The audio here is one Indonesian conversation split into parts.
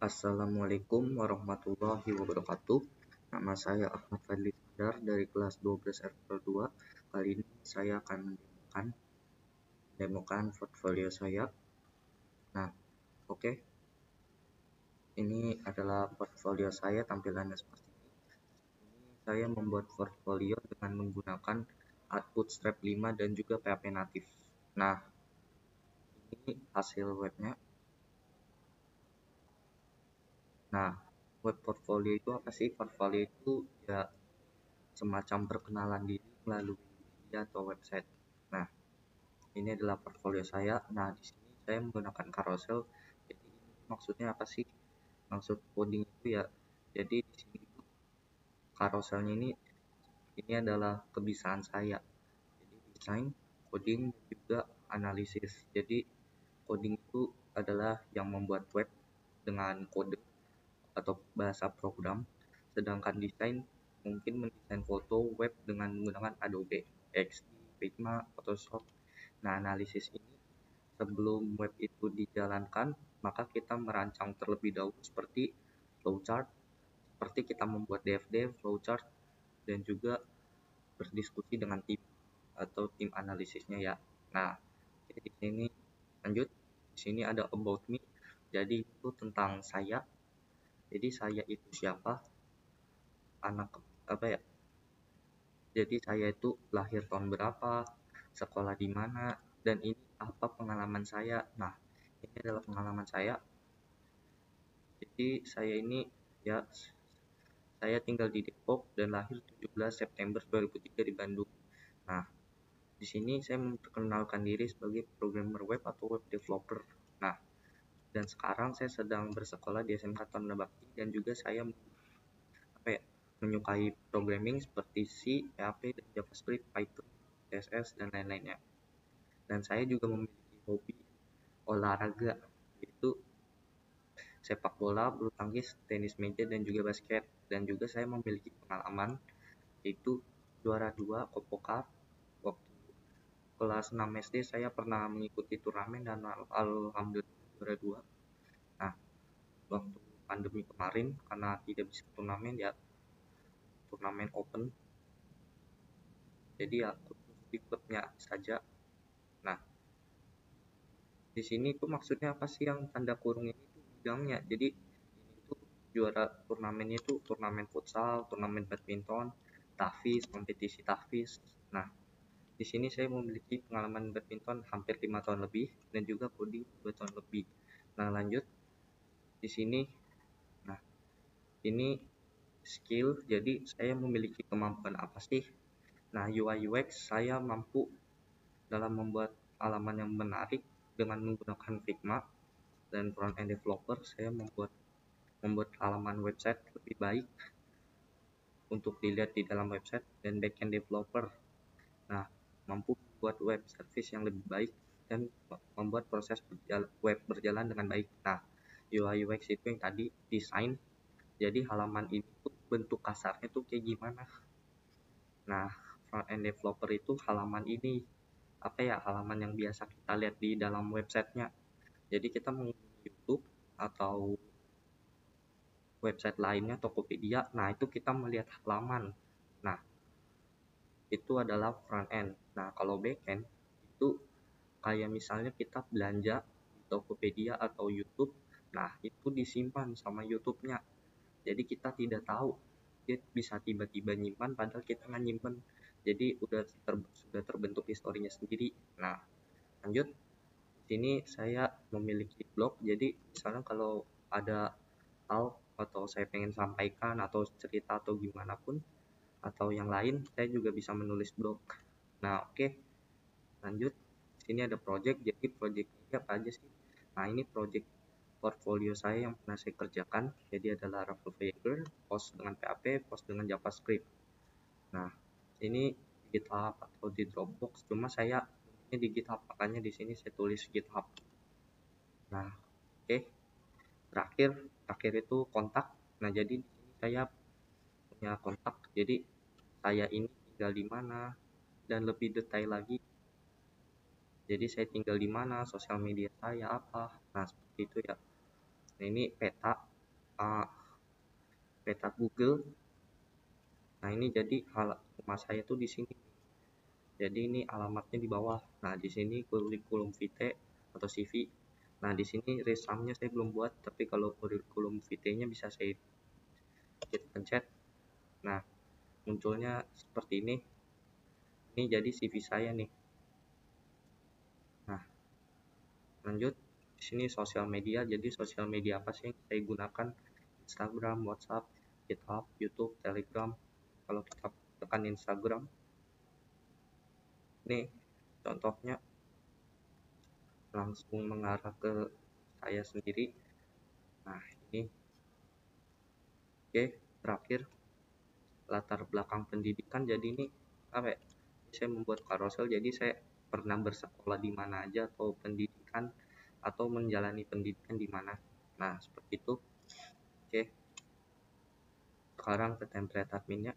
Assalamualaikum warahmatullahi wabarakatuh. Nama saya Ahmad Fadli Iskandar dari kelas 12 R2. Kali ini saya akan mendemokan portfolio saya. Nah, oke. Ini adalah portfolio saya, tampilannya seperti ini. Saya membuat portfolio dengan menggunakan Bootstrap 5 dan juga PHP native. Nah, ini hasil webnya. Nah, web portfolio itu apa sih? Portfolio itu ya semacam perkenalan diri melalui media atau website. Nah, ini adalah portfolio saya. Nah, di sini saya menggunakan carousel. Jadi maksudnya apa sih? Maksud coding itu ya. Jadi di sini carouselnya ini adalah kebiasaan saya. Jadi desain, coding, juga analisis. Jadi coding itu adalah yang membuat web dengan kode atau bahasa program, sedangkan desain mungkin mendesain foto web dengan menggunakan Adobe XD, Figma, Photoshop. Nah, analisis ini sebelum web itu dijalankan, maka kita merancang terlebih dahulu seperti flowchart, seperti kita membuat DFD, flowchart, dan juga berdiskusi dengan tim atau tim analisisnya ya. Nah, di sini lanjut. Di sini ada about me. Jadi itu tentang saya. Jadi saya itu siapa? Anak apa ya? Jadi saya itu lahir tahun berapa, sekolah di mana, dan ini apa pengalaman saya. Nah, ini adalah pengalaman saya. Jadi saya ini ya saya tinggal di Depok dan lahir 17 September 2003 di Bandung. Nah, di sini saya memperkenalkan diri sebagai programmer web atau web developer. Nah, dan sekarang saya sedang bersekolah di SMK Taruna Bakti dan juga saya menyukai programming seperti C, PHP, dan JavaScript, Python, CSS, dan lain-lainnya. Dan saya juga memiliki hobi olahraga, yaitu sepak bola, bulu tangkis, tenis meja, dan juga basket. Dan juga saya memiliki pengalaman, yaitu juara 2 Kopoka. Waktu kelas 6 SD saya pernah mengikuti turnamen dan alhamdulillah juara 2. Nah, waktu pandemi kemarin karena tidak bisa turnamen ya turnamen open, jadi ya di klubnya saja. Nah, di sini tuh maksudnya apa sih yang tanda kurung ini tuh bidangnya. Jadi ini tuh juara turnamennya tuh turnamen futsal, turnamen badminton, tahfiz, kompetisi tahfiz. Nah, di sini saya memiliki pengalaman badminton hampir 5 tahun lebih dan juga coding 2 tahun lebih. Nah, lanjut di sini. Nah, ini skill. Jadi saya memiliki kemampuan apa sih? Nah, UI UX saya mampu dalam membuat halaman yang menarik dengan menggunakan Figma, dan front end developer saya membuat halaman website lebih baik untuk dilihat di dalam website, dan back end developer nah mampu membuat web service yang lebih baik dan membuat proses web berjalan dengan baik. Nah, UI UX itu yang tadi desain. Jadi halaman ini tuh bentuk kasarnya tuh kayak gimana. Nah, front end developer itu halaman ini apa ya, halaman yang biasa kita lihat di dalam websitenya. Jadi kita mengunjungi YouTube atau website lainnya, Tokopedia, nah itu kita melihat halaman. Nah, itu adalah front end. Nah, kalau back end itu kayak misalnya kita belanja di Tokopedia atau YouTube, nah itu disimpan sama YouTube-nya. Jadi kita tidak tahu, dia bisa tiba-tiba nyimpan padahal kita nggak nyimpan. Jadi sudah terbentuk historinya sendiri. Nah, lanjut. Di sini saya memiliki blog. Jadi misalnya kalau ada hal atau saya pengen sampaikan atau cerita atau gimana pun atau yang lain, saya juga bisa menulis blog. Nah, oke. Lanjut. Di sini ada project. Jadi project ini apa aja sih? Nah, ini project portfolio saya yang pernah saya kerjakan. Jadi adalah Raffle Faker, post dengan PHP, post dengan JavaScript. Nah, ini di GitHub atau di Dropbox. Cuma saya ini di GitHub, makanya di sini saya tulis GitHub. Nah, oke. Terakhir itu kontak. Nah, jadi di sini saya punya kontak. Jadi saya ini tinggal di mana dan lebih detail lagi. Jadi saya tinggal di mana, sosial media saya apa. Nah, seperti itu ya. Nah, ini peta. peta Google. Nah ini jadi rumah saya tuh di sini. Jadi ini alamatnya di bawah. Nah di sini kurikulum vitae atau CV. Nah di sini resume-nya saya belum buat, tapi kalau kurikulum vitae-nya bisa saya pencet. Nah munculnya seperti ini. Ini jadi CV saya nih. Nah lanjut, di sini sosial media. Jadi sosial media apa sih yang saya gunakan? Instagram, WhatsApp, GitHub, YouTube, Telegram. Kalau kita tekan Instagram, nih contohnya langsung mengarah ke saya sendiri. Nah ini oke. Terakhir latar belakang pendidikan. Jadi ini apa ya, saya membuat carousel. Jadi saya pernah bersekolah di mana aja, atau pendidikan, atau menjalani pendidikan di mana. Nah seperti itu. Oke, sekarang ke template adminnya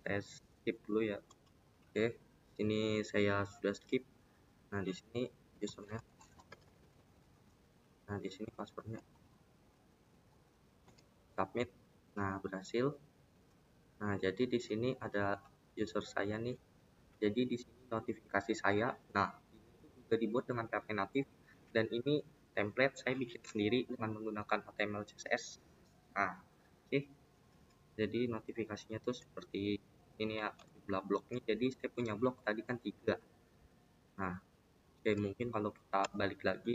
saya skip dulu ya. Oke, ini saya sudah skip. Nah di sini username. Nah di sini passwordnya. Submit. Nah berhasil. Nah jadi di sini ada user saya nih. Jadi di sini notifikasi saya. Nah ini juga dibuat dengan PHP natif, dan ini template saya bikin sendiri dengan menggunakan HTML CSS. Nah oke, jadi notifikasinya tuh seperti ini ya, jumlah bloknya. Jadi saya punya blok tadi kan 3. Nah oke, mungkin kalau kita balik lagi,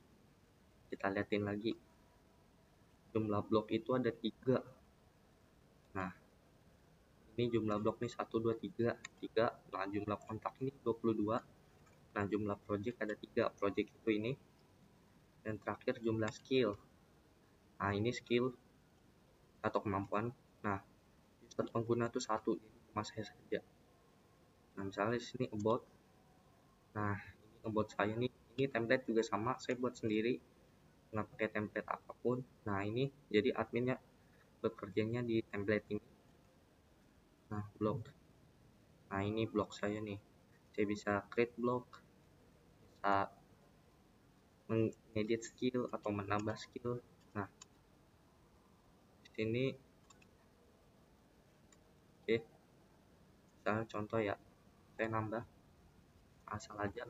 kita liatin lagi, jumlah blok itu ada 3. Nah ini jumlah blok nih 1, 2, 3. Nah jumlah kontak ini 22. Nah jumlah project ada 3. Project itu ini. Dan terakhir jumlah skill. Nah ini skill atau kemampuan. Nah user pengguna tuh 1, jadi cuma saya saja. Nah misalnya di sini about. Nah ini about saya nih. Ini template juga sama, saya buat sendiri, nggak pakai template apapun. Nah ini jadi adminnya bekerjanya di template ini. Nah blog. Nah ini blog saya nih. Saya bisa create blog, bisa mengedit skill atau menambah skill. Nah di sini oke, misalnya contoh ya, saya nambah asal aja,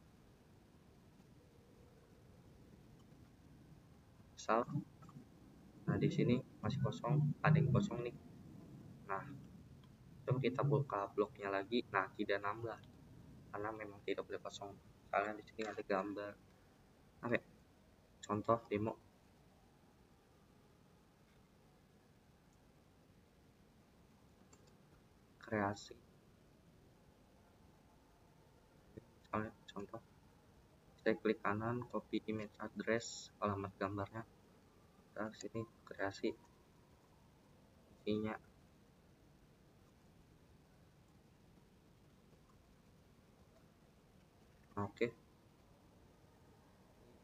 asal. Nah di sini masih kosong, ada yang kosong nih. Nah coba kita buka bloknya lagi. Nah tidak nambah karena memang tidak boleh kosong. Kalian di sini ada gambar. Oke, contoh demo. Kreasi. Misalnya contoh, saya klik kanan, copy image address, alamat gambarnya. Kita sini kreasi isinya. Oke,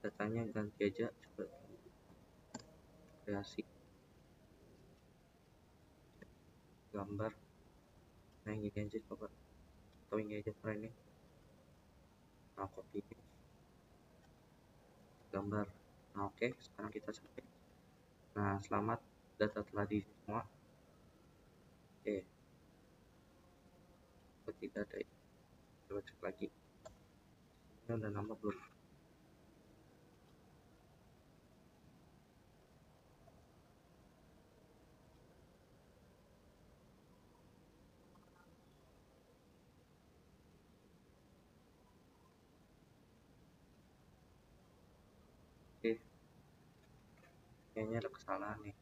datanya ganti aja, coba kreasi gambar. Nah ini aja coba, atau ini aja ini. Nah copy gambar. Nah oke, sekarang kita sampai. Nah selamat, data telah diisi semua. Oke, tidak ada. Coba cek lagi, ini udah nambah belum? Oke, kayaknya ada kesalahan nih.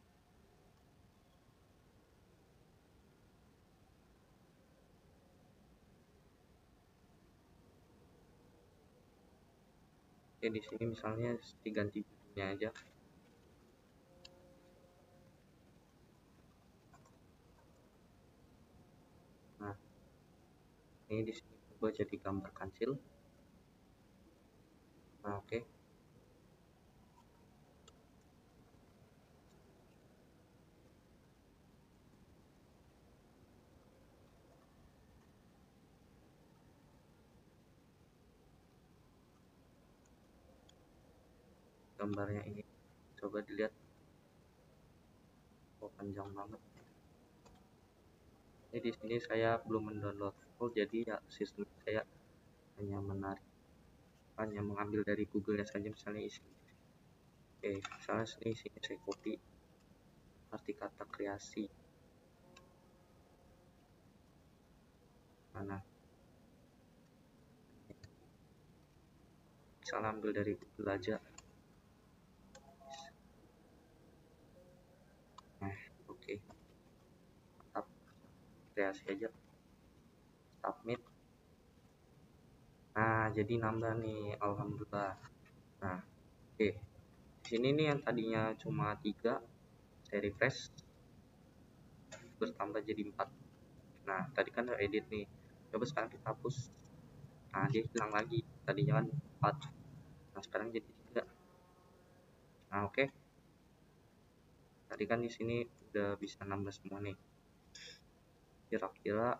Oke, di sini misalnya diganti judulnya aja. Nah ini di sini coba jadi gambar kancil. Nah oke, gambarnya ini coba dilihat. panjang banget. Ini di sini saya belum mendownload full, jadi ya sistem saya hanya mengambil dari Google saja, misalnya isi. Oke, misalnya sini isinya saya copy arti kata kreasi. Mana? Misalnya ambil dari Google aja. Nah, oke. Mantap. Kreasi aja. Submit. Nah, jadi nambah nih, alhamdulillah. Nah, oke. Di sini nih yang tadinya cuma 3, saya refresh bertambah jadi 4. Nah, tadi kan udah edit nih. Coba sekarang kita hapus. Nah, dia hilang lagi. Tadinya kan 4. Nah, sekarang jadi 3. Nah, oke. Tadi kan di sini udah bisa nambah semua nih. Kira-kira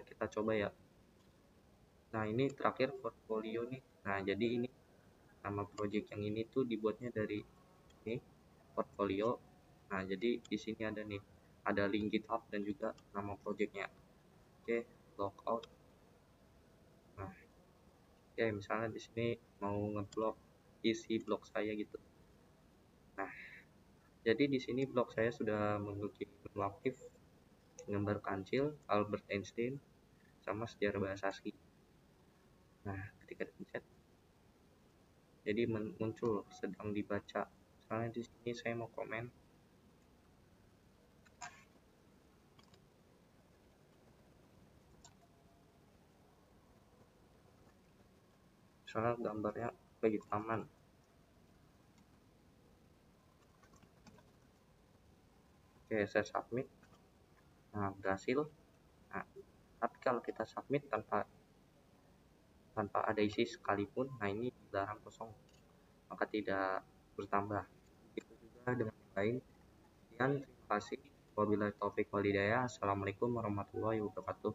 kita coba ya. Nah, ini terakhir portfolio nih. Nah, jadi ini nama project yang ini tuh dibuatnya dari ini portfolio. Nah, jadi di sini ada nih, ada link GitHub dan juga nama projectnya. Oke, logout. Nah, oke, misalnya di sini mau ngeblok isi blog saya gitu. Nah, jadi di sini blog saya sudah memiliki menu aktif, gambar kancil, Albert Einstein, sama sejarah bahasa asli. Nah, ketika dipencet, jadi muncul sedang dibaca. Misalnya di sini saya mau komen. Misalnya gambarnya bagi taman. Oke, saya submit. Nah, berhasil. Nah, tapi kalau kita submit tanpa ada isi sekalipun, nah ini dilarang kosong, maka tidak bertambah. Itu juga dengan yang lain. Sekian, terima kasih. Wabillahi taufiq walhidayah. Assalamualaikum warahmatullahi wabarakatuh.